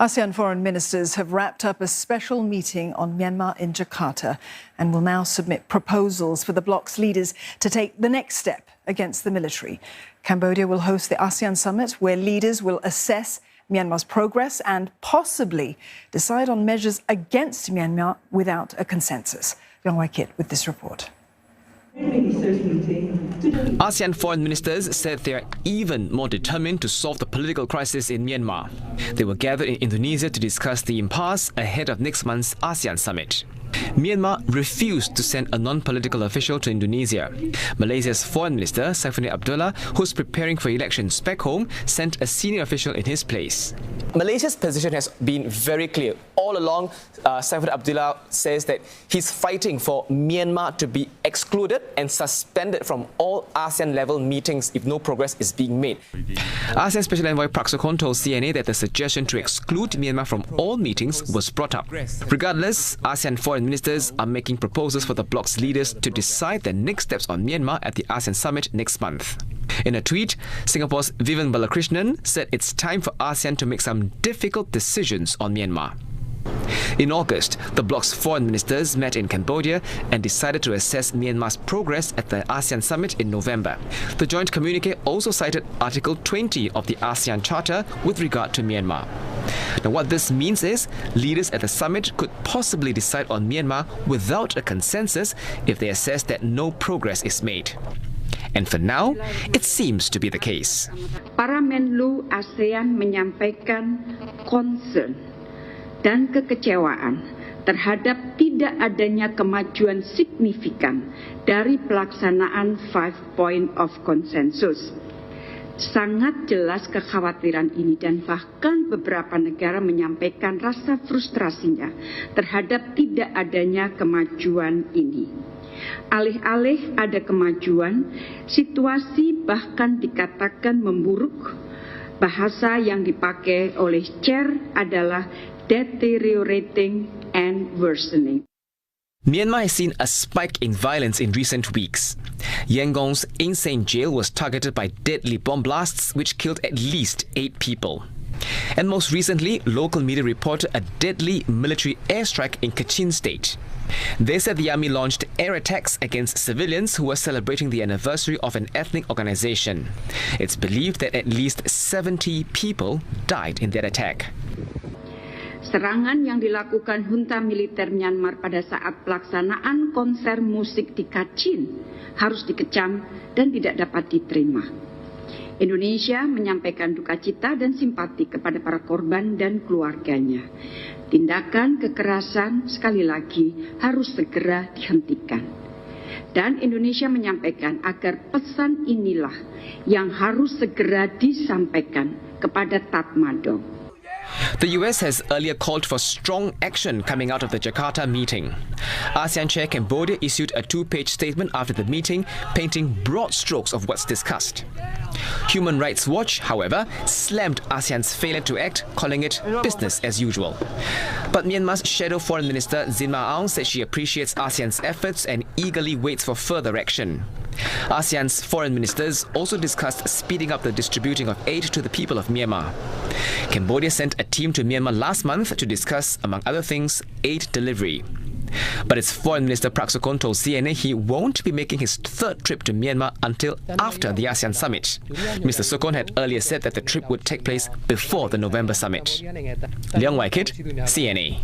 ASEAN foreign ministers have wrapped up a special meeting on Myanmar in Jakarta and will now submit proposals for the bloc's leaders to take the next step against the military. Cambodia will host the ASEAN Summit, where leaders will assess Myanmar's progress and possibly decide on measures against Myanmar without a consensus. Yong Kit with this report. ASEAN foreign ministers said they are even more determined to solve the political crisis in Myanmar. They were gathered in Indonesia to discuss the impasse ahead of next month's ASEAN Summit. Myanmar refused to send a non-political official to Indonesia. Malaysia's Foreign Minister, Saifuddin Abdullah, who's preparing for elections back home, sent a senior official in his place. Malaysia's position has been very clear. All along, Saifuddin Abdullah says that he's fighting for Myanmar to be excluded and suspended from all ASEAN-level meetings if no progress is being made. ASEAN Special Envoy Prak Sokhonn told CNA that the suggestion to exclude Myanmar from all meetings was brought up. Regardless, ASEAN foreign ministers are making proposals for the bloc's leaders to decide their next steps on Myanmar at the ASEAN Summit next month. In a tweet, Singapore's Vivian Balakrishnan said it's time for ASEAN to make some difficult decisions on Myanmar. In August, the bloc's foreign ministers met in Cambodia and decided to assess Myanmar's progress at the ASEAN Summit in November. The joint communique also cited Article 20 of the ASEAN Charter with regard to Myanmar. Now, what this means is leaders at the summit could possibly decide on Myanmar without a consensus if they assess that no progress is made. And for now, it seems to be the case. Para Menlu ASEAN menyampaikan concern dan kekecewaan terhadap tidak adanya kemajuan signifikan dari pelaksanaan 5 Point of Consensus. Sangat jelas kekhawatiran ini dan bahkan beberapa negara menyampaikan rasa frustrasinya terhadap tidak adanya kemajuan ini. Alih-alih ada kemajuan, situasi bahkan dikatakan memburuk. Bahasa yang dipakai oleh Chair adalah deteriorating and worsening. Myanmar has seen a spike in violence in recent weeks. Yangon's insane jail was targeted by deadly bomb blasts which killed at least 8 people. And most recently, local media reported a deadly military airstrike in Kachin State. They said the army launched air attacks against civilians who were celebrating the anniversary of an ethnic organization. It's believed that at least 70 people died in that attack. Serangan yang dilakukan junta militer Myanmar pada saat pelaksanaan konser musik di Kachin harus dikecam dan tidak dapat diterima. Indonesia menyampaikan duka cita dan simpati kepada para korban dan keluarganya. Tindakan kekerasan sekali lagi harus segera dihentikan. Dan Indonesia menyampaikan agar pesan inilah yang harus segera disampaikan kepada Tatmadaw. The US has earlier called for strong action coming out of the Jakarta meeting. ASEAN Chair Cambodia issued a 2-page statement after the meeting, painting broad strokes of what's discussed. Human Rights Watch, however, slammed ASEAN's failure to act, calling it business as usual. But Myanmar's Shadow Foreign Minister Zin Ma Aung said she appreciates ASEAN's efforts and eagerly waits for further action. ASEAN's foreign ministers also discussed speeding up the distributing of aid to the people of Myanmar. Cambodia sent a team to Myanmar last month to discuss, among other things, aid delivery. But its Foreign Minister Prak Sokhonn told CNA he won't be making his 3rd trip to Myanmar until after the ASEAN Summit. Mr. Sokhonn had earlier said that the trip would take place before the November Summit. Leong Wai Kit, CNA.